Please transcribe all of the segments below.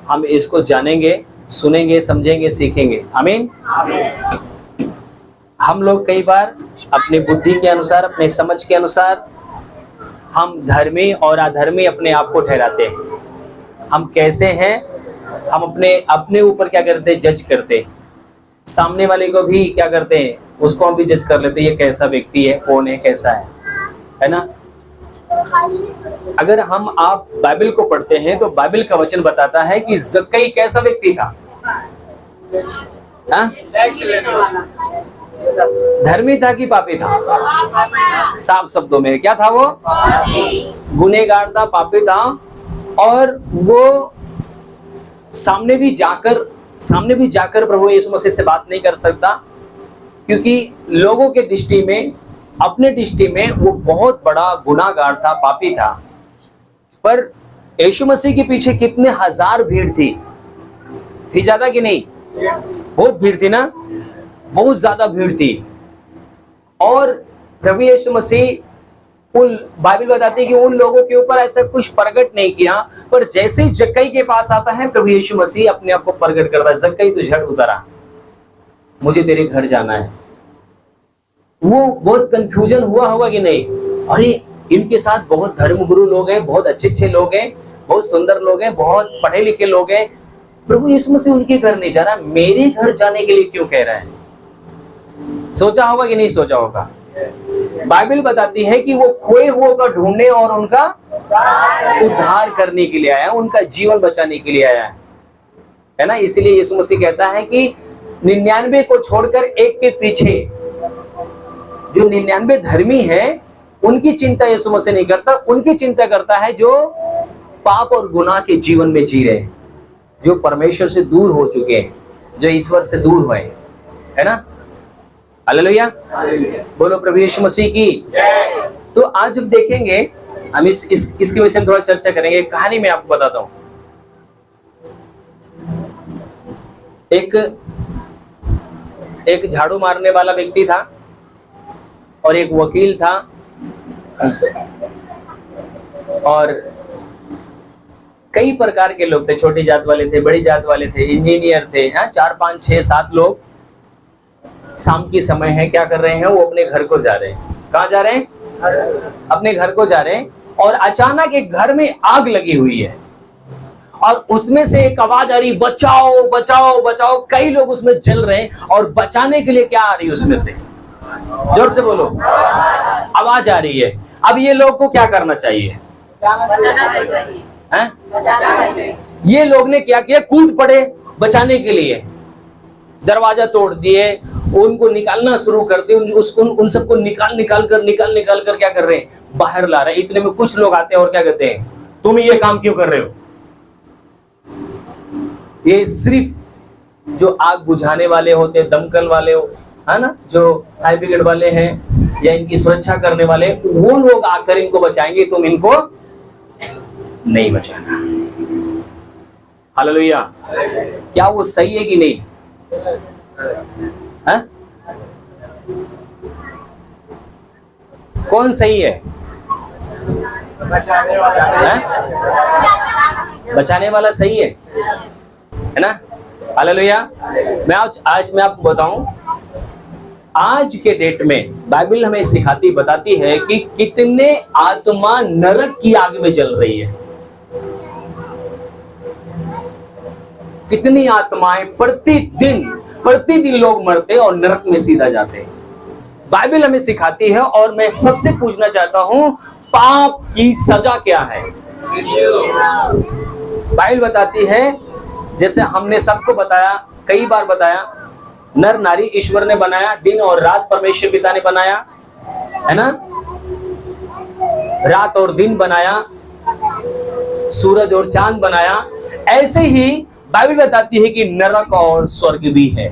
हम इसको जानेंगे, सुनेंगे, समझेंगे, सीखेंगे। आमीन। हम लोग कई बार अपनी बुद्धि के अनुसार, अपने समझ के अनुसार हम धर्मी और अधर्मी अपने आप को ठहराते हैं। हम कैसे हैं, हम अपने ऊपर क्या करते हैं, जज करते हैं। सामने वाले को भी क्या करते हैं, उसको हम भी जज कर लेते हैं, ये कैसा व्यक्ति है, कौन है, कैसा है ना। अगर हम आप बाइबल को पढ़ते हैं तो बाइबल का वचन बताता है कि जक्कई कैसा व्यक्ति था। धर्मी था कि पापी था? साफ शब्दों में क्या था वो? गुनहगार था, पापी था। और वो सामने भी जाकर प्रभु यीशु मसीह से बात नहीं कर सकता, क्योंकि लोगों के दृष्टि में, अपने दृष्टि में वो बहुत बड़ा गुनाहगार था, पापी था। पर यीशु मसीह के पीछे कितने हजार भीड़ थी ज्यादा कि नहीं? बहुत भीड़ थी ना, बहुत ज्यादा भीड़ थी। और प्रभु यीशु मसीह बाइबल बताती है कि उन लोगों के ऊपर ऐसा कुछ प्रकट नहीं किया, पर जैसे ही जक्कई के पास आता है प्रभु यीशु मसीह अपने आप को प्रकट करता है। जक्कई तो झट उतरा, मुझे तेरे घर जाना है। वो बहुत कंफ्यूजन हुआ होगा कि नहीं, अरे इनके साथ बहुत धर्मगुरु लोग हैं, बहुत अच्छे लोग हैं, बहुत सुंदर लोग हैं, बहुत पढ़े लिखे लोग हैं, प्रभु यीशु मसीह उनके घर नहीं जा रहा, मेरे घर जाने के लिए क्यों कह रहा है? सोचा होगा कि नहीं सोचा होगा? बाइबल बताती है कि वो खोए हुओं को ढूंढने और उनका उद्धार करने के लिए आया, उनका जीवन बचाने के लिए आया है ना। इसलिए यीशु मसीह कहता है कि 99 को छोड़कर एक के पीछे, जो 99 धर्मी है उनकी चिंता यीशु मसीह नहीं करता, उनकी चिंता करता है जो पाप और गुनाह के जीवन में जी रहे हैं, जो परमेश्वर से दूर हो चुके हैं, जो ईश्वर से दूर हुए, है ना। हालेलुया, बोलो प्रभु यीशु मसीह की। तो आज हम देखेंगे, हम इसके विषय में थोड़ा चर्चा करेंगे। कहानी में आपको बताता हूं। एक झाड़ू मारने वाला व्यक्ति था और एक वकील था, और कई प्रकार के लोग थे, छोटी जात वाले थे, बड़ी जात वाले थे, इंजीनियर थे, 4 5 6 7 लोग। शाम की समय है, क्या कर रहे हैं वो? अपने घर को जा रहे हैं। कहाँ जा रहे हैं? अपने घर को जा रहे हैं। और अचानक एक घर में आग लगी हुई है और उसमें से एक आवाज आ रही, बचाओ बचाओ बचाओ। कई लोग उसमें जल रहे हैं और बचाने के लिए क्या आ रही है उसमें से? जोर से बोलो, आवाज आ रही है। अब ये लोग को क्या करना चाहिए? हैं? ये लोग ने क्या किया? कूद पड़े बचाने के लिए, दरवाजा तोड़ दिए, उनको निकालना शुरू कर दिए, उन सबको निकाल कर क्या कर रहे हैं? बाहर ला रहे हैं। इतने में कुछ लोग आते हैं और क्या कहते हैं, तुम ये काम क्यों कर रहे हो? ये सिर्फ जो आग बुझाने वाले होते हैं, दमकल वाले हो, है ना, जो फायर ब्रिगेड वाले हैं या इनकी सुरक्षा करने वाले, वो लोग आकर इनको बचाएंगे, तुम इनको नहीं बचाना। हालेलुया। क्या वो सही है कि नहीं? है? कौन सही है? बचाने वाला सही है ना। हालेलुया। आज मैं आपको बताऊं, आज के डेट में बाइबल हमें बताती है कि कितने आत्मा नरक की आग में जल रही है। कितनी आत्माएं प्रतिदिन लोग मरते और नरक में सीधा जाते हैं। बाइबल हमें सिखाती है। और मैं सबसे पूछना चाहता हूं, पाप की सजा क्या है? बाइबल बताती है, जैसे हमने सबको बताया, कई बार बताया, नर नारी ईश्वर ने बनाया, दिन और रात परमेश्वर पिता ने बनाया, है ना। रात और दिन बनाया, सूरज और चांद बनाया। ऐसे ही बाइबल बताती है कि नरक और स्वर्ग भी है।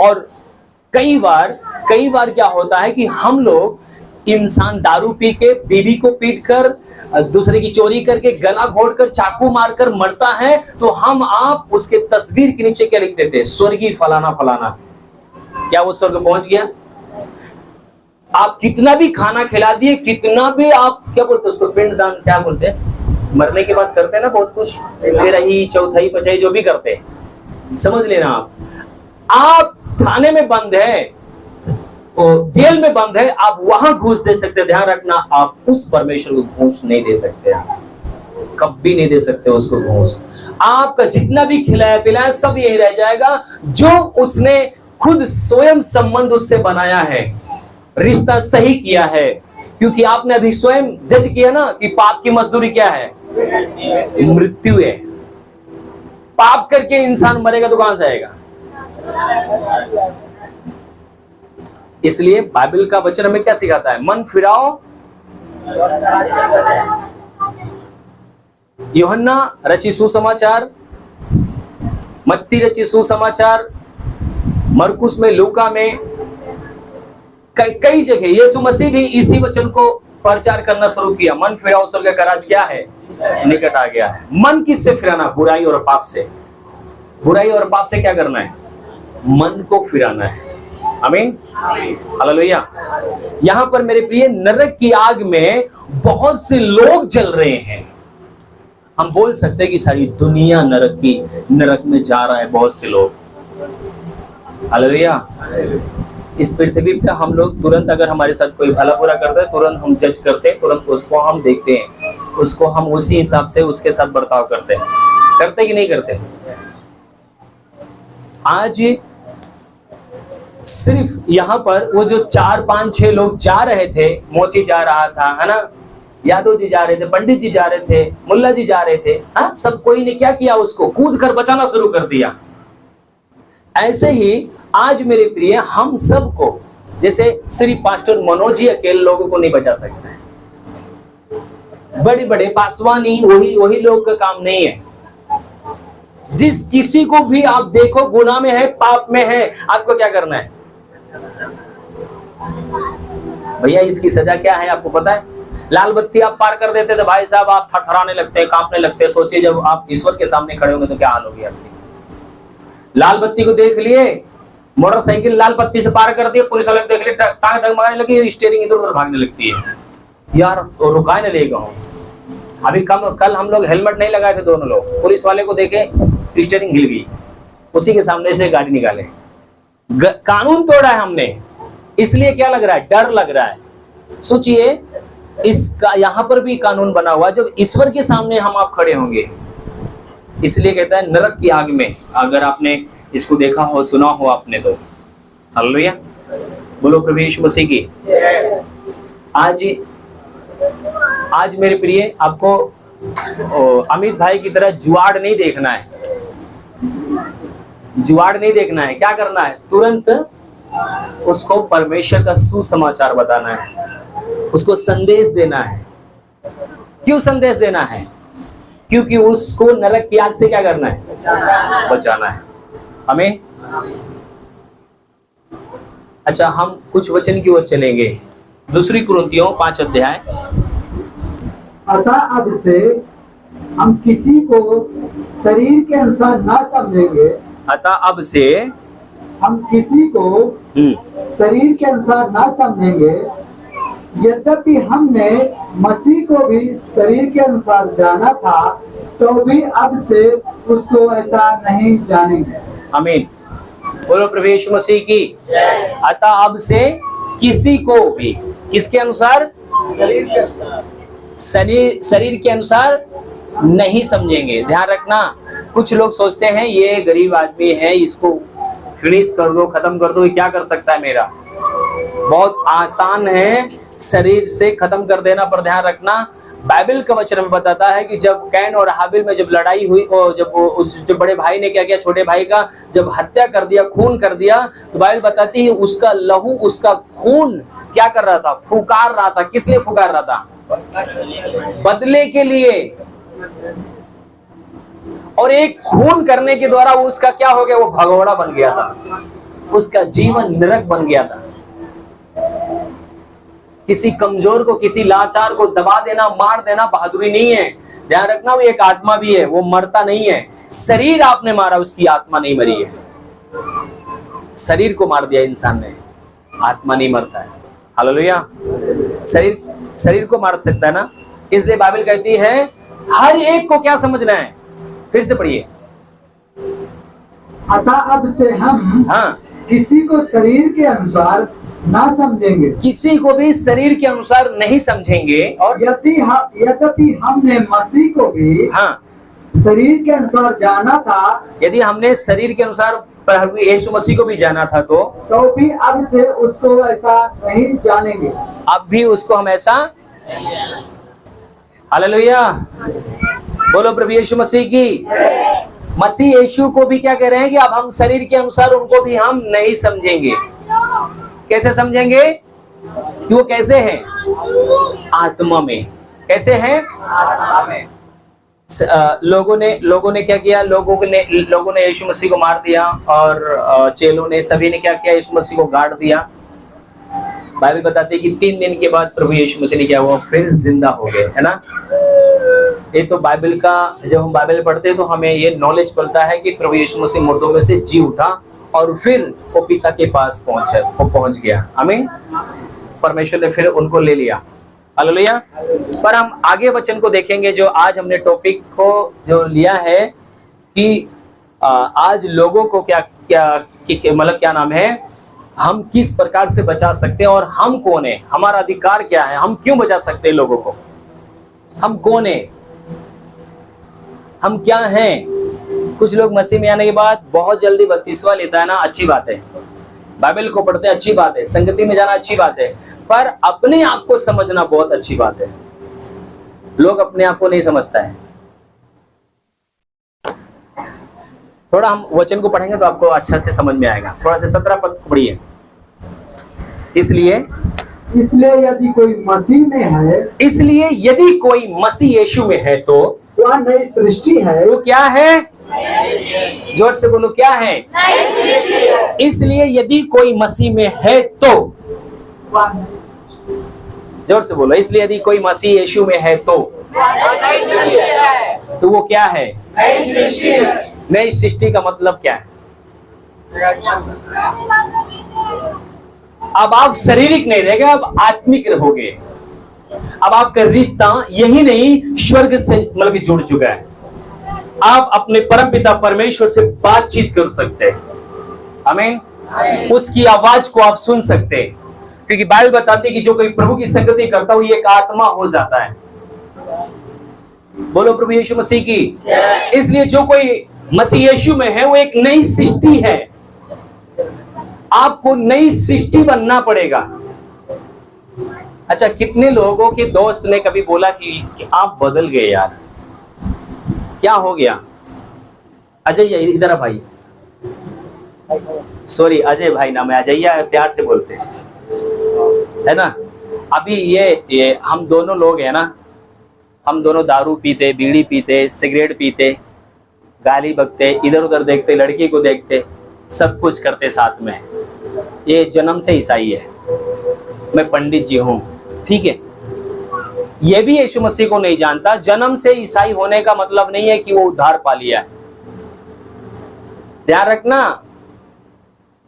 और कई बार क्या होता है कि हम लोग, इंसान दारू पी के, बीवी को पीट कर, दूसरे की चोरी करके, गला घोटकर, चाकू मारकर मरता है, तो हम आप उसके तस्वीर के नीचे क्या लिख देते हैं? स्वर्गीय फलाना फलाना। क्या वो स्वर्ग पहुंच गया? आप कितना भी खाना खिला दिए, कितना भी आप क्या बोलते हैं उसको, पिंडदान क्या बोलते हैं, मरने के बाद करते हैं ना बहुत कुछ, तेरही चौथाई पचाई जो भी करते हैं, समझ लेना आप थाने में बंद है, जेल में बंद है, आप वहां घूस दे सकते, ध्यान रखना आप उस परमेश्वर को घूस नहीं दे सकते, कभी नहीं दे सकते उसको घूस। आपका जितना भी खिलाया पिलाया सब यही रह जाएगा जो उसने खुद स्वयं संबंध उससे बनाया है, रिश्ता सही किया है। क्योंकि आपने अभी स्वयं जज किया ना कि पाप की मजदूरी क्या है, मृत्यु है। पाप करके इंसान मरेगा तो कहां से आएगा। इसलिए बाइबल का वचन हमें क्या सिखाता है, मन फिराओ। यूहन्ना रची सुसमाचार, मत्ती रची सुसमाचार, मरकुस में, लूका में, कई जगह यीशु मसीह भी इसी वचन को प्रचार करना शुरू किया, मन फिराओ स्वर्ग का राज क्या है, निकट आ गया है। मन किससे फिराना, बुराई और पाप से। बुराई और पाप से क्या करना है, मन को फिराना है। आमीन, हालेलुया। यहां पर मेरे प्रिय नरक की आग में बहुत से लोग जल रहे हैं। हम बोल सकते हैं कि सारी दुनिया नरक में जा रहा है, बहुत से लोग। हालेलुया। इस पृथ्वी पे हम लोग तुरंत अगर हमारे साथ कोई भला बुरा करता है तुरंत हम जज करते हैं, तुरंत उसको हम देखते हैं, उसको हम उसी हिसाब से उसके साथ बर्ताव करते हैं। करते कि नहीं करते। आज सिर्फ यहाँ पर वो जो 4 5 6 लोग जा रहे थे, मोची जा रहा था, है ना, यादव जी जा रहे थे, पंडित जी जा रहे थे, मुल्ला जी जा रहे थे, हाँ, सब कोई ने क्या किया, उसको कूद कर बचाना शुरू कर दिया। ऐसे ही आज मेरे प्रिय हम सबको, जैसे सिर्फ पास्टर मनोज जी अकेले लोगों को नहीं बचा सकते, बड़े बड़े पासवानी वही लोग का काम नहीं है। जिस किसी को भी आप देखो गुनाह में है, पाप में है, आपको क्या करना है भैया, इसकी सजा क्या है आपको पता है। लाल बत्ती आप पार कर देते थे भाई साहब, आप थरथराने लगते हैं, कांपने लगते हैं। सोचिए जब आप ईश्वर के सामने खड़े होंगे तो क्या हाल होगी आपकी। लाल बत्ती को देख लिए, मोटरसाइकिल लाल बत्ती से पार कर दिए, पुलिस वाले देख लिए, टांग डगमगाने लगी, स्टीयरिंग इधर उधर भागने लगती है। यार रुका नहीं लेगा हूँ। अभी कल हम लोग हेलमेट नहीं लगाए थे दोनों लोग, पुलिस वाले को देखे स्टीयरिंग हिल गई, उसी के सामने से गाड़ी निकाले। कानून तोड़ा है हमने, इसलिए क्या लग रहा है, डर लग रहा है। सोचिए इसका यहाँ पर भी कानून बना हुआ जब ईश्वर के सामने हम आप खड़े होंगे। इसलिए कहता है नरक की आग में, अगर आपने इसको देखा हो, सुना हो आपने तो। हालेलुया, बोलो प्रभु यीशु मसीह की। आज मेरे प्रिय आपको अमित भाई की तरह जुआड़ नहीं देखना है, जुआड़ नहीं देखना है। क्या करना है, तुरंत उसको परमेश्वर का सुसमाचार बताना है, उसको संदेश देना है। क्यों संदेश देना है, क्योंकि उसको नरक की आग से क्या करना है, बचाना है। आमीन। अच्छा, हम कुछ वचन की ओर चलेंगे। दूसरी कुरिन्थियों 5 अध्याय। अतः अब से हम किसी को शरीर के अनुसार ना समझेंगे। अतः अब से हम किसी को शरीर के अनुसार ना समझेंगे, यद्यपि हमने मसीह को भी शरीर के अनुसार जाना था, तो भी अब से उसको ऐसा नहीं जानेंगे। आमीन, बोलो प्रभु यीशु मसीह की। अतः अब से किसी को भी, किसके अनुसार, शरीर के अनुसार नहीं समझेंगे। ध्यान रखना, कुछ लोग सोचते हैं ये गरीब आदमी है, इसको फिनिश कर दो, खत्म कर दो, ये क्या कर सकता है मेरा। बहुत आसान है शरीर से खत्म कर देना, पर ध्यान रखना बाइबल का वचन हमें बताता है कि जब कैन और हाबिल में जब लड़ाई हुई और जब बड़े भाई ने क्या किया, छोटे भाई का जब हत्या कर दिया, खून कर दिया, तो बाइबल बताती है उसका लहू, उसका खून क्या कर रहा था, फुकार रहा था। किस लिए फुकार रहा था, बदले के लिए। और एक खून करने के द्वारा उसका क्या हो गया, वो भगोड़ा बन गया था, उसका जीवन नरक बन गया था। किसी कमजोर को, किसी लाचार को दबा देना, मार देना बहादुरी नहीं है। ध्यान रखना, वो एक आत्मा भी है, वो मरता नहीं है। शरीर आपने मारा, उसकी आत्मा नहीं मरी है। शरीर को मार दिया इंसान ने, आत्मा नहीं मरता है। हालेलुया। शरीर को मार सकता है ना। इसलिए बाइबल कहती है हर एक को क्या समझना है, फिर से पढ़िए। अतः अब से हम हाँ, किसी को शरीर के अनुसार ना समझेंगे, किसी को भी शरीर के अनुसार नहीं समझेंगे। और यद्यपि हमने मसीह को भी हाँ, शरीर के अनुसार जाना था, यदि हमने शरीर के अनुसार प्रभु यीशु मसीह को भी जाना था तो भी अब से उसको ऐसा नहीं जानेंगे। अब भी उसको हम ऐसा, हालेलुया, बोलो प्रभु यीशु मसीह की। मसीह यीशु को भी क्या कह रहे हैं कि अब हम शरीर के अनुसार उनको भी हम नहीं समझेंगे। कैसे समझेंगे? कि वो कैसे हैं? आत्मा में। कैसे हैं? आत्मा में। लोगों ने क्या किया? लोगों ने यीशु मसीह को मार दिया और चेलों ने, सभी ने क्या किया? यीशु मसीह को गाड़ दिया। बाइबल बताती है कि 3 दिन के बाद प्रभु यीशु मसीह ने क्या हुआ? फिर जिंदा हो गए, है ना। ये तो बाइबल का, जब हम बाइबल पढ़ते हैं तो हमें ये नॉलेज पड़ता है कि प्रभु यीशु मसीह मुर्दों में से जी उठा और फिर वो पिता के पास पहुंच गया। आमीन। परमेश्वर ने फिर उनको ले लिया। हालेलुया। पर हम आगे वचन को देखेंगे, जो आज हमने टॉपिक को जो लिया है कि आज लोगों को क्या मतलब क्या नाम है, हम किस प्रकार से बचा सकते हैं और हम कौन है, हमारा अधिकार क्या है, हम क्यों बचा सकते हैं लोगों को, हम कौन है, हम क्या हैं। कुछ लोग मसीह में आने के बाद बहुत जल्दी बपतिस्मा लेता है ना, अच्छी बात है, बाइबल को पढ़ते अच्छी बात है, संगति में जाना अच्छी बात है, पर अपने आप को समझना बहुत अच्छी बात है। लोग अपने आप को नहीं समझता है। थोड़ा हम वचन को पढ़ेंगे तो आपको अच्छा से समझ में आएगा। थोड़ा से 17 पद पढ़िए। इसलिए यदि कोई मसीह में है, इसलिए यदि कोई मसीह यीशु में है तो वह नई सृष्टि है। वो क्या है? जोर से बोलो, क्या है? इसलिए यदि कोई मसीह में है तो, जोर से बोलो, इसलिए यदि कोई मसीह यीशु में है तो वो क्या है? नई सृष्टि का मतलब क्या है? अब आप शारीरिक नहीं रह गए, अब आत्मिक रहोगे। अब आपका रिश्ता यही नहीं स्वर्ग से मतलब कि जुड़ चुका है। आप अपने परमपिता परमेश्वर से बातचीत कर सकते हैं। आमीन। उसकी आवाज को आप सुन सकते हैं, क्योंकि बाइबल बताती है कि जो कोई प्रभु की संगति करता है वो एक आत्मा हो जाता है। बोलो प्रभु यीशु मसीह की। इसलिए जो कोई मसीह यीशु में है वो एक नई सृष्टि है। आपको नई सृष्टि बनना पड़ेगा। अच्छा, कितने लोगों के दोस्त ने कभी बोला कि आप बदल गए यार, क्या हो गया? अजय इधर आ भाई, सॉरी अजय भाई नाम है, अजय प्यार से बोलते हैं, है ना। अभी ये हम दोनों लोग हैं ना, हम दोनों दारू पीते, बीड़ी पीते, सिगरेट पीते, गाली बकते, इधर उधर देखते, लड़की को देखते, सब कुछ करते साथ में। ये जन्म से ईसाई है, मैं पंडित जी हूं, ठीक है। ये भी यीशु मसीह को नहीं जानता। जन्म से ईसाई होने का मतलब नहीं है कि वो उद्धार पा लिया। ध्यान रखना,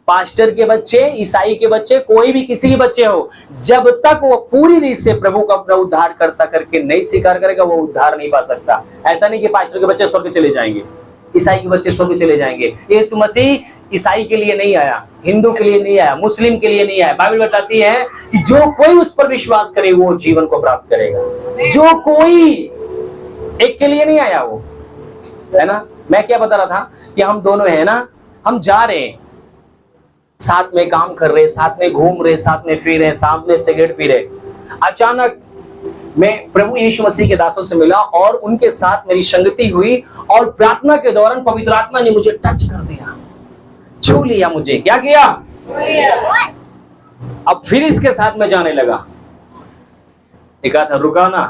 पास्टर के बच्चे, ईसाई के बच्चे, कोई भी किसी के बच्चे हो, जब तक वो पूरी रीत से प्रभु का अपना उद्धार करता करके नहीं स्वीकार करेगा, वो उद्धार नहीं पा सकता। ऐसा नहीं कि पास्टर के बच्चे स्वर्ग चले जाएंगे, ईसाई के बच्चे स्वर्ग चले जाएंगे। यीशु मसीह ईसाई के लिए नहीं आया, हिंदू के लिए नहीं आया, मुस्लिम के लिए नहीं आया। बाइबल बताती है कि जो कोई उस पर विश्वास करे वो जीवन को प्राप्त करेगा। जो कोई, एक के लिए नहीं आया वो, है ना। मैं क्या बता रहा था कि हम दोनों है ना, हम जा रहे हैं, साथ में काम कर रहे, साथ में घूम रहे, साथ में फिर रहे, साथ में सिगरेट पी रहे। अचानक मैं प्रभु यीशु मसीह के दासों से मिला और उनके साथ मेरी संगति हुई और प्रार्थना के दौरान पवित्र आत्मा ने मुझे टच कर दिया, छू लिया मुझे। क्या किया? अब फिर इसके साथ में जाने लगा। एक था, रुका ना,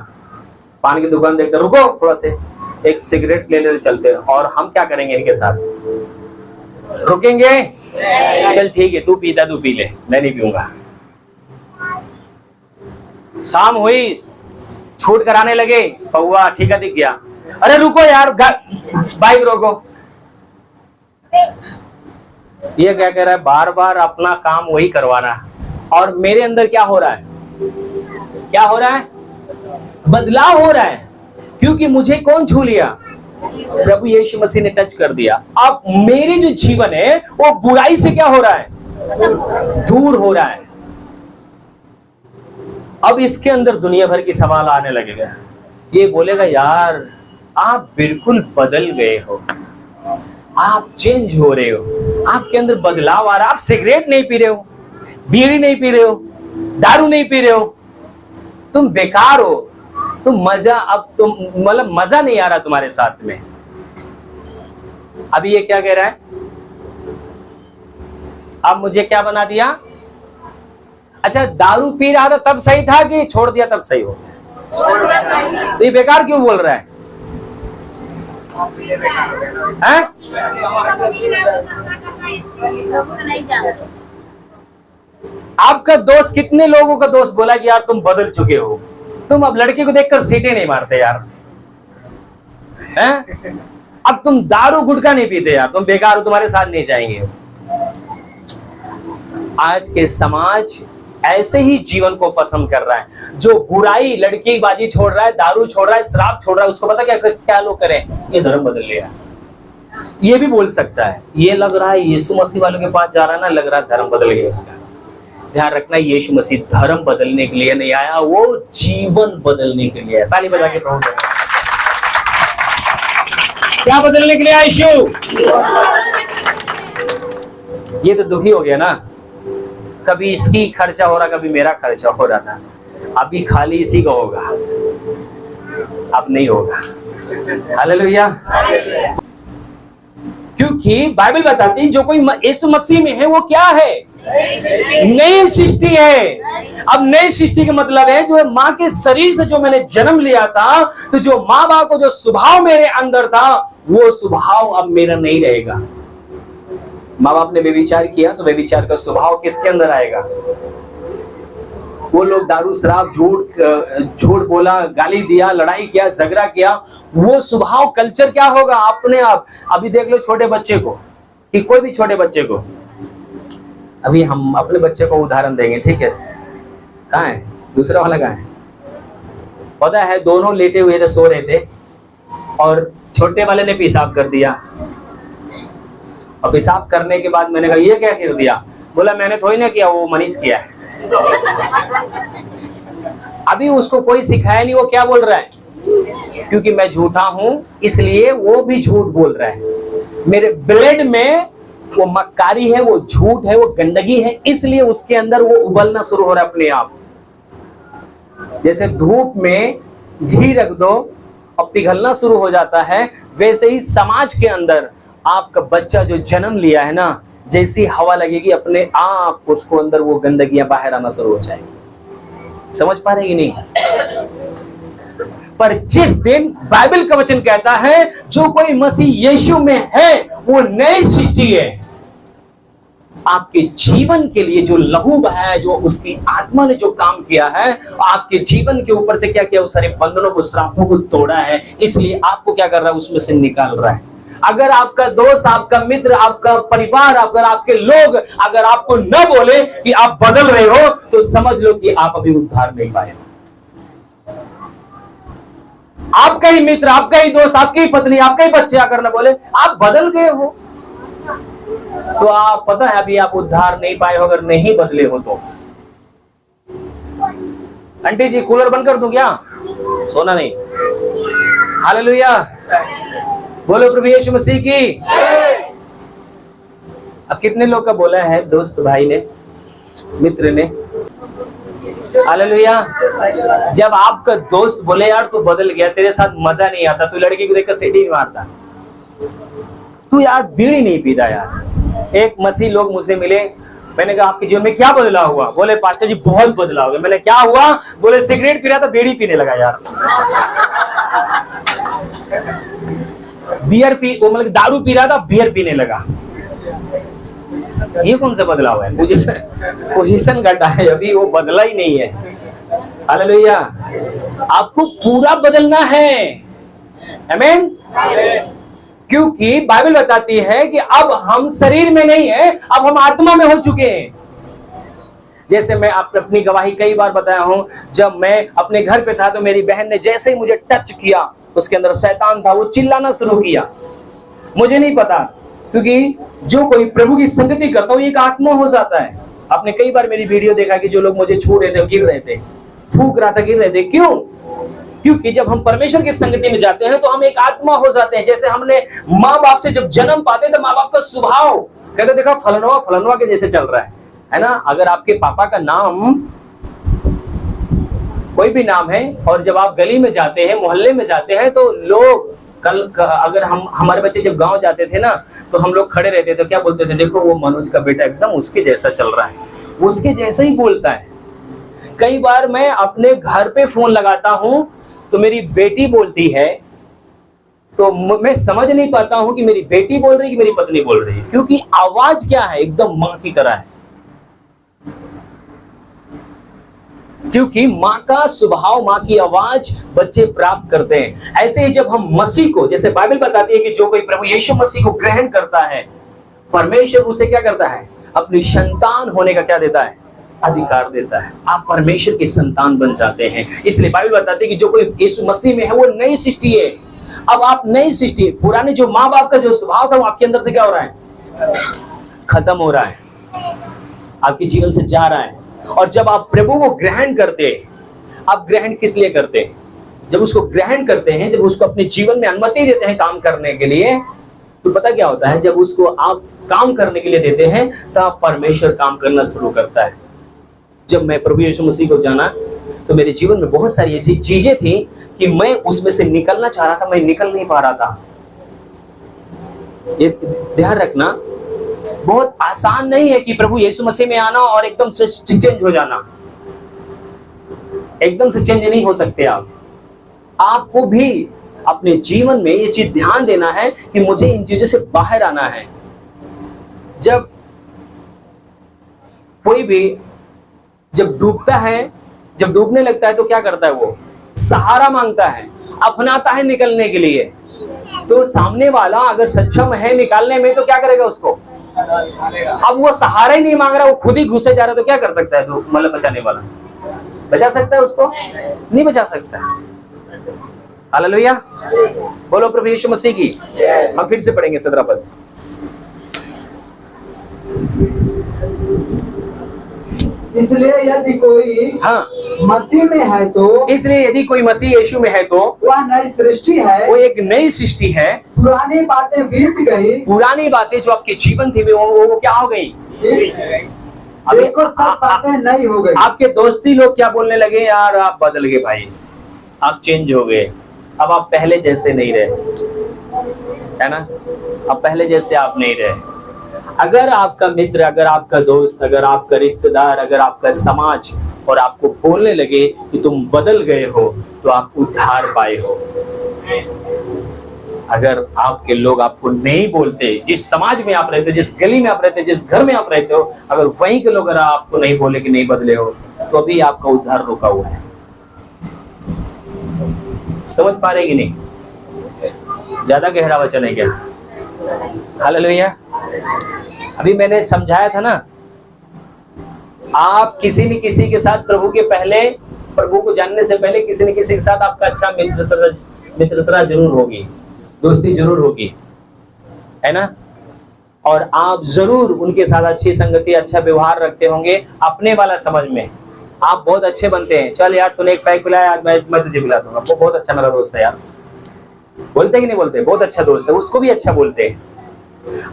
पान की दुकान देखते, रुको थोड़ा से एक सिगरेट ले लेते चलते। और हम क्या करेंगे इनके साथ? रुकेंगे? चल ठीक है, तू पीता तू पी ले, मैं नहीं पीऊंगा। शाम हुई, छूट कराने लगे, पौवा ठीका दिख गया, अरे रुको यार, बाइक रोको। ये क्या कह रहा है? बार बार अपना काम वही करवाना। और मेरे अंदर क्या हो रहा है? क्या हो रहा है? बदलाव हो रहा है, क्योंकि मुझे कौन छू लिया? प्रभु यीशु मसीह ने टच कर दिया। अब मेरी जो जीवन है वो बुराई से क्या हो रहा है? दूर हो रहा है। अब इसके अंदर दुनिया भर की सवाल आने लगेगा। ये बोलेगा यार आप बिल्कुल बदल गए हो, आप चेंज हो रहे हो, आपके अंदर बदलाव आ रहा है, आप सिगरेट नहीं पी रहे हो, बीड़ी नहीं पी रहे हो, दारू नहीं पी रहे हो, तुम बेकार हो, तुम मजा, अब तुम मतलब मजा नहीं आ रहा तुम्हारे साथ में। अभी ये क्या कह रहा है? अब मुझे क्या बना दिया? अच्छा, दारू पी रहा था तब सही था कि छोड़ दिया तब सही हो? तो ये बेकार क्यों बोल रहा है? हैं? आपका दोस्त कितने लोगों का दोस्त बोला कि यार तुम बदल चुके हो, तुम अब लड़की को देखकर सीटे नहीं मारते यार, हैं? अब तुम दारू गुटखा नहीं पीते यार, तुम बेकार हो, तुम्हारे साथ नहीं जाएंगे। आज के समाज ऐसे ही जीवन को पसंद कर रहा है। जो बुराई, लड़की बाजी छोड़ रहा है, दारू छोड़ रहा है, शराब छोड़ रहा है, उसको पता क्या लोग करें? ये धर्म बदल लिया। ये भी बोल सकता है, ये लग रहा है यीशु मसीह वालों के पास जा रहा है ना, लग रहा है धर्म बदल गया इसका। ध्यान रखना, यीशु मसीह धर्म बदलने के लिए नहीं आया, वो जीवन बदलने के लिए आया। ताली बजा के प्रभु क्या बदलने के लिए आया यीशु? ये तो दुखी हो गया ना, कभी इसकी खर्चा हो रहा, कभी मेरा खर्चा हो रहा था, अभी खाली इसी का होगा, अब नहीं होगा। हालेलुया। क्योंकि बाइबल बताती है जो कोई यीशु मसीह में है वो क्या है? नई सृष्टि है। अब नई सृष्टि का मतलब है जो माँ के शरीर से जो मैंने जन्म लिया था, तो जो माँ बाप को जो स्वभाव मेरे अंदर था वो स्वभाव अब मेरा नहीं रहेगा। माँ बाप ने व्यभिचार किया तो व्यभिचार का स्वभाव किसके अंदर आएगा? वो लोग दारू शराब झूठ बोला, गाली दिया, लड़ाई किया, झगड़ा किया, वो स्वभाव कल्चर क्या होगा? अपने आप। अभी देख लो छोटे बच्चे को, कि कोई भी छोटे बच्चे को, अभी हम अपने बच्चे को उदाहरण देंगे, ठीक है? कहाँ है दूसरा वाला? कहाँ है? पता है, दोनों लेटे हुए थे, सो रहे थे, और छोटे वाले ने पेशाब कर दिया। और पेशाब करने के बाद मैंने कहा ये क्या कर दिया? बोला मैंने थोड़ी ना किया, वो मनीष किया है। अभी उसको कोई सिखाया नहीं, वो क्या बोल रहा है? क्योंकि मैं झूठा हूं इसलिए वो भी झूठ बोल रहा है। मेरे ब्लड में वो मक्कारी है, वो झूठ है, वो गंदगी है, इसलिए उसके अंदर वो उबलना शुरू हो रहा है अपने आप। जैसे धूप में घी रख दो और पिघलना शुरू हो जाता है, वैसे ही समाज के अंदर आपका बच्चा जो जन्म लिया है ना, जैसी हवा लगेगी अपने आप उसको अंदर वो गंदगियां बाहर आना शुरू हो जाएगी। समझ पा रहे कि नहीं? पर जिस दिन बाइबल का वचन कहता है जो कोई मसीह यीशु में है वो नई सृष्टि है, आपके जीवन के लिए जो लहू बहाया, जो उसकी आत्मा ने जो काम किया है, आपके जीवन के ऊपर से क्या किया? उस सारे बंधनों को, श्रापों को तोड़ा है, इसलिए आपको क्या कर रहा है? उसमें से निकाल रहा है। अगर आपका दोस्त, आपका मित्र, आपका परिवार, अगर आपके लोग अगर आपको न बोले कि आप बदल रहे हो, तो समझ लो कि आप अभी उद्धार नहीं पाए। आपका ही मित्र, आपका ही दोस्त, आपकी ही पत्नी, आपके ही बच्चे अगर न बोले आप बदल गए हो, तो आप पता है अभी आप उद्धार नहीं पाए हो, अगर नहीं बदले हो तो। आंटी जी कूलर बंद कर दूं क्या? सोना नहीं। हालेलुया, बोलो प्रभु यीशु मसीह की। अब कितने लोग का बोला है दोस्त भाई ने, मित्र ने? हालेलुया। जब आपका दोस्त बोले यार तू बदल गया, तेरे साथ मजा नहीं आता, तू लड़की को देखकर सीटी नहीं मारता, तू यार बीड़ी नहीं पीता यार। एक मसीह लोग मुझसे मिले, मैंने कहा आपके जीवन में क्या बदलाव हुआ? बोले पास्टर जी बहुत बदलाव हो गया। मैंने क्या हुआ? बोले सिगरेट पी रहा था, बीड़ी पीने लगा यार। बियर पी, वो मतलब दारू पी रहा था, बियर पीने लगा। ये कौन सा बदलाव है? पोजीशन घटा है, अभी वो बदला ही नहीं है। हालेलुया। आपको पूरा बदलना है। आमीन। क्योंकि बाइबल बताती है कि अब हम शरीर में नहीं है, अब हम आत्मा में हो चुके हैं। जैसे मैं अपनी गवाही कई बार बताया हूं, जब मैं अपने घर पे था तो मेरी बहन ने जैसे ही मुझे टच किया, उसके अंदर शैतान था, वो चिल्लाना शुरू किया। मुझे नहीं पता, क्योंकि जो कोई प्रभु की संगति करता है वो एक आत्मा हो जाता है। आपने कई बार मेरी वीडियो देखा कि जो लोग मुझे छू रहे थे, गिर रहे थे, फूक रहा था, गिर रहे थे। क्यों? क्योंकि जब हम परमेश्वर की संगति में जाते हैं तो हम एक आत्मा हो जाते हैं। जैसे हमने माँ बाप से जब जन्म पाते हैं तो माँ बाप का स्वभाव कहते देखा फलनवा फलनवा के जैसे चल रहा है ना। अगर आपके पापा का नाम कोई भी नाम है और जब आप गली में जाते हैं, मोहल्ले में जाते हैं, तो लोग अगर हमारे बच्चे जब गांव जाते थे ना तो हम लोग खड़े रहते थे, क्या बोलते थे, देखो वो मनोज का बेटा एकदम उसके जैसा चल रहा है, उसके जैसा ही बोलता है। कई बार मैं अपने घर पे फोन लगाता हूं तो मेरी बेटी बोलती है, तो मैं समझ नहीं पाता हूं कि मेरी बेटी बोल रही है कि मेरी पत्नी बोल रही है, क्योंकि आवाज क्या है, एकदम मां की तरह है। क्योंकि मां का स्वभाव, मां की आवाज बच्चे प्राप्त करते हैं। ऐसे ही जब हम मसीह को, जैसे बाइबल बताती है कि जो कोई प्रभु यीशु मसीह को ग्रहण करता है, परमेश्वर उसे क्या करता है, अपनी संतान होने का क्या देता है, अधिकार देता है। आप परमेश्वर की संतान बन जाते हैं। इसलिए बाइबल बताती है कि जो कोई यीशु मसीह में है वो नई सृष्टि है। अब आप नई सृष्टि है। पुराने जो माँ बाप का जो स्वभाव था वो आपके अंदर से क्या हो रहा है, खत्म हो रहा है, आपके जीवन से जा रहा है। और जब आप प्रभु को ग्रहण करते हैं, आप ग्रहण किस लिए करते हैं, जब उसको ग्रहण करते हैं, जब उसको अपने जीवन में अनुमति देते हैं काम करने के लिए, तो पता क्या होता है, जब उसको आप काम करने के लिए देते हैं तब परमेश्वर काम करना शुरू करता है। जब मैं प्रभु यीशु मसीह को जाना तो मेरे जीवन में बहुत सारी ऐसी चीजें थी कि मैं उसमें से निकलना चाह रहा था, मैं निकल नहीं पा रहा था। ये ध्यान रखना, बहुत आसान नहीं है कि प्रभु यीशु मसीह में आना और एकदम से चेंज हो जाना। एकदम से चेंज नहीं हो सकते आप। आपको भी अपने जीवन में ये चीज ध्यान देना है कि मुझे इन चीजों से बाहर आना है। जब कोई भी जब डूबता है, जब डूबने लगता है तो क्या करता है, वो सहारा मांगता है, अपनाता है निकलने के लिए। तो सामने वाला अगर सक्षम है निकालने में तो क्या करेगा उसको, अब वो सहारा ही नहीं मांग रहा, वो खुद ही घुसे जा रहा, तो क्या कर सकता है, तो मतलब बचाने वाला बचा सकता है उसको, नहीं बचा सकता। हालेलुया, बोलो प्रभु यीशु मसीह की। हम फिर से पढ़ेंगे 17 पद। इसलिए यदि कोई मसीह में है तो, इसलिए यदि कोई मसीह यीशु में है तो वह नई सृष्टि है, वो एक नई सृष्टि है। पुरानी बातें बीत गई, पुरानी बातें जो आपके जीवन थी वो क्या हो गई, देखो सब बातें नई हो गई। आपके दोस्ती लोग क्या बोलने लगे, यार आप बदल गए भाई, आप चेंज हो गए, अब आप पहले जैसे नहीं रहे, है ना, अब पहले जैसे आप नहीं रहे। अगर आपका मित्र, अगर आपका दोस्त, अगर आपका रिश्तेदार, अगर आपका समाज और आपको बोलने लगे कि तुम बदल गए हो, तो आप उद्धार पाए हो। अगर आपके लोग आपको नहीं बोलते, जिस समाज में आप रहते हो, जिस गली में आप रहते हो, जिस घर में आप रहते हो, अगर वहीं के लोग अगर आपको नहीं बोले कि नहीं बदले हो, तो अभी आपका उद्धार रुका हुआ है। समझ पा रहे कि नहीं? ज्यादा गहरा वचन है क्या? हालेलुया। अभी मैंने समझाया था ना, आप किसी न किसी के साथ प्रभु के पहले, प्रभु को जानने से पहले किसी न किसी के साथ आपका अच्छा मित्रता जरूर होगी, दोस्ती जरूर होगी, है ना। और आप जरूर उनके साथ अच्छी संगति, अच्छा व्यवहार रखते होंगे, अपने वाला समझ में आप बहुत अच्छे बनते हैं। चल यार तूने एक पैक पिलाया, आज मैं तुझे पिला दूंगा, वो बहुत अच्छा मेरा दोस्त है यार, बोलते कि नहीं बोलते, बहुत अच्छा दोस्त है, उसको भी अच्छा बोलते हैं।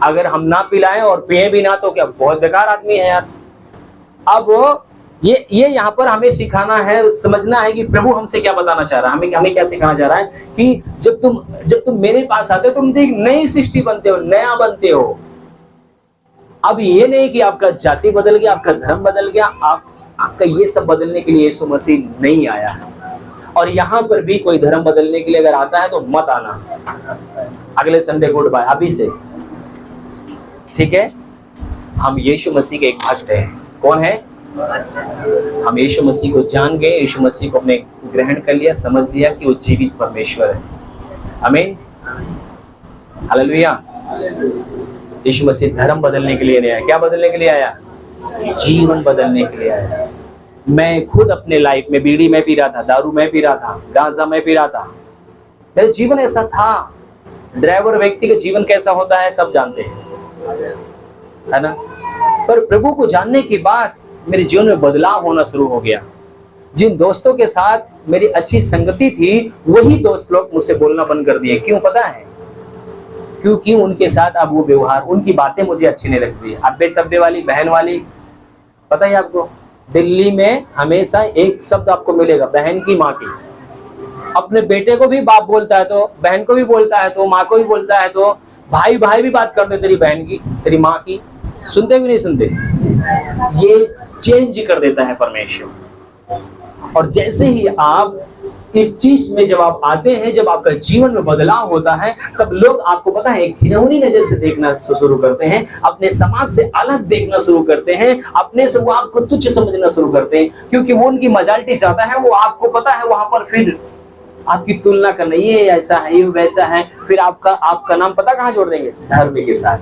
अगर हम ना पिलाएं और पिए भी ना तो क्या, बहुत बेकार आदमी है यार। अब ये यहाँ पर हमें सिखाना है, समझना है कि प्रभु हमसे क्या बताना चाह रहा है, हमें क्या सिखाना चाह रहा है कि जब तुम मेरे पास आते हो तुम एक नई सृष्टि बनते हो, नया बनते हो। अब ये नहीं कि आपका जाति बदल गया, आपका धर्म बदल गया, आपका ये सब बदलने के लिए यीशु मसीह नहीं आया है। और यहाँ पर भी कोई धर्म बदलने के लिए अगर आता है तो मत आना, अगले संडे गुड बाय, अभी से, ठीक है। हम यीशु मसीह के एक भक्त हैं। कौन है? हम यीशु मसीह को जान गए, यीशु मसीह को अपने ग्रहण कर लिया, समझ लिया कि वो जीवित परमेश्वर है। आमीन, हालेलुया। यीशु मसीह धर्म बदलने के लिए नहीं आया। क्या बदलने के लिए आया? जीवन बदलने के लिए आया। मैं खुद अपने लाइफ में बीड़ी में पी रहा था, दारू में पी रहा था, गांजा में पी रहा था, मेरा जीवन ऐसा था। ड्राइवर व्यक्ति का जीवन कैसा होता है सब जानते हैं, है ना। पर प्रभु को जानने के बाद मेरे जीवन में बदलाव होना शुरू हो गया। जिन दोस्तों के साथ मेरी अच्छी संगति थी वही दोस्त लोग मुझसे बोलना बंद कर दिए। क्यों पता है? क्योंकि उनके साथ अब वो व्यवहार, उनकी बातें मुझे अच्छी नहीं लगती। अब्बे तब्बे वाली, बहन वाली, पता है आपको दिल्ली में हमेशा एक शब्द आपको मिलेगा, बहन की माँ की। अपने बेटे को भी बाप बोलता है तो, बहन को भी बोलता है तो, माँ को भी बोलता है तो, भाई भाई भी बात करते तेरी बहन की, तेरी माँ की। सुनते भी नहीं सुनते? ये चेंज कर देता है परमेश्वर। और जैसे ही आप इस चीज में जब आप आते हैं, जब आपका जीवन में बदलाव होता है, तब लोग आपको पता है घिनौनी नजर से देखना शुरू करते हैं, अपने समाज से अलग देखना शुरू करते हैं, अपने से वो आपको तुच्छ समझना शुरू करते हैं, क्योंकि वो उनकी मजालिटी चाहता है। वो आपको पता है वहां पर फिर आपकी तुलना करना, ये ऐसा है, ये वैसा है, फिर आपका नाम पता कहां जोड़ देंगे? धर्म के साथ।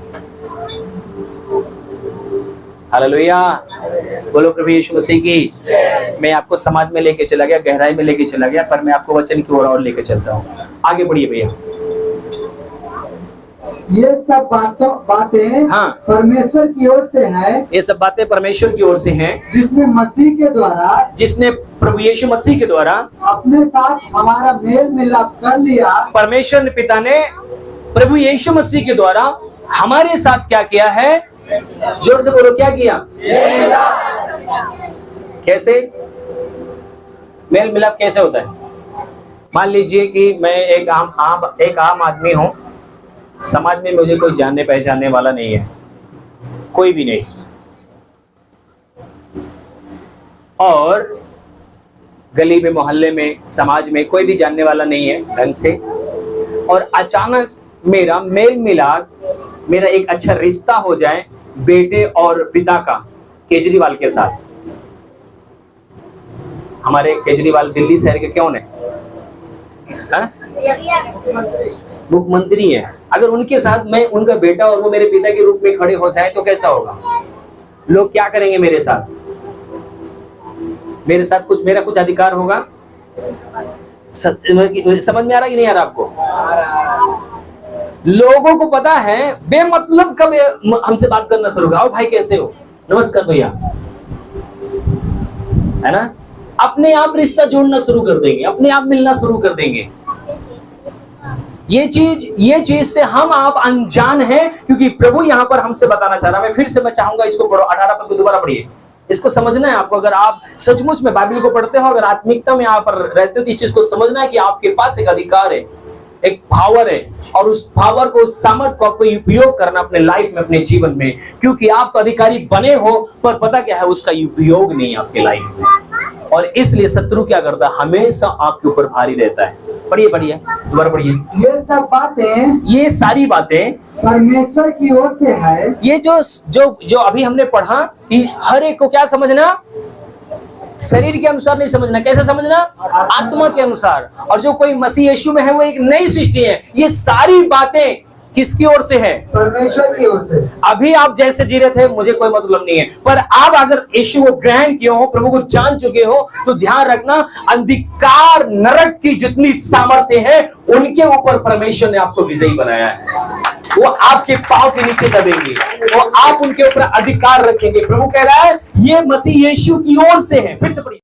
हालेलुया, बोलो प्रभु यीशु मसीह की। मैं आपको समाज में लेके चला गया, गहराई में लेके चला गया, पर मैं आपको वचन की ओर और लेके चलता हूँ। आगे बढ़िए भैया। ये सब बातें हाँ, परमेश्वर की ओर से है। ये सब बातें परमेश्वर की ओर से हैं, जिसने मसीह के द्वारा, जिसने प्रभु यीशु मसीह के द्वारा अपने साथ हमारा मेल मिलाप कर लिया। परमेश्वर ने पिता ने प्रभु यीशु मसीह के द्वारा हमारे साथ क्या किया है? जोर से बोलो, क्या किया? कैसे मेल मिलाप कैसे होता है? मान लीजिए कि मैं एक आम आदमी हूं, समाज में मुझे कोई जानने पहचानने वाला नहीं है, कोई भी नहीं, और गली में, मोहल्ले में, समाज में कोई भी जानने वाला नहीं है ढंग से, और अचानक मेरा मेल मिलाप, मेरा एक अच्छा रिश्ता हो जाए बेटे और पिता का केजरीवाल के साथ। हमारे केजरीवाल दिल्ली शहर के कौन है? मुख्यमंत्री है। अगर उनके साथ मैं उनका बेटा और वो मेरे पिता के रूप में खड़े हो जाए तो कैसा होगा? लोग क्या करेंगे मेरे साथ? मेरे साथ मेरा कुछ अधिकार होगा? समझ में आ रहा कि नहीं आ रहा आपको? लोगों को पता है बेमतलब कब हमसे बात करना शुरू होगा। आओ भाई कैसे हो, नमस्कार भैया, है ना। अपने आप रिश्ता जोड़ना शुरू कर देंगे, अपने आप मिलना शुरू कर देंगे। ये चीज से हम आप अनजान हैं, क्योंकि प्रभु यहाँ पर हमसे बताना चाह रहा है। फिर से मैं चाहूंगा इसको पढ़ो, 18 पद को दोबारा पढ़िए। इसको समझना है आपको। अगर आप सचमुच में बाइबल को पढ़ते हो, अगर आत्मिकता में यहाँ पर रहते हो, तो इस चीज को समझना है कि आपके पास एक अधिकार है, एक पावर है, और उस पावर को, उस सामर्थ को आपको उपयोग करना अपने लाइफ में, अपने जीवन में, क्योंकि आप तो अधिकारी बने हो, पर पता क्या है, उसका उपयोग नहीं है आपके लाइफ में। और इसलिए शत्रु क्या करता है? हमेशा आपके ऊपर भारी रहता है। पढ़िए दोबारा पढ़िए। ये सब बातें, ये सारी बातें परमेश्वर की ओर से है। ये जो अभी हमने पढ़ा कि हर एक को क्या समझना? शरीर के अनुसार नहीं समझना। कैसे समझना? आत्मा के अनुसार। और जो कोई मसीह यीशु में है वो एक नई सृष्टि है। ये सारी बातें किसकी ओर से है? परमेश्वर की ओर से। अभी आप जैसे जी रहे थे मुझे कोई मतलब नहीं है, पर आप अगर यीशु को ग्रहण किए हो, प्रभु को जान चुके हो, तो ध्यान रखना, अंधकार नरक की जितनी सामर्थ्य है उनके ऊपर परमेश्वर ने आपको विजयी बनाया है। वो आपके पांव के नीचे दबेंगे, वो आप उनके ऊपर अधिकार रखेंगे। प्रभु कह रहा है ये मसीह यीशु की ओर से है। फिर से पढ़िए।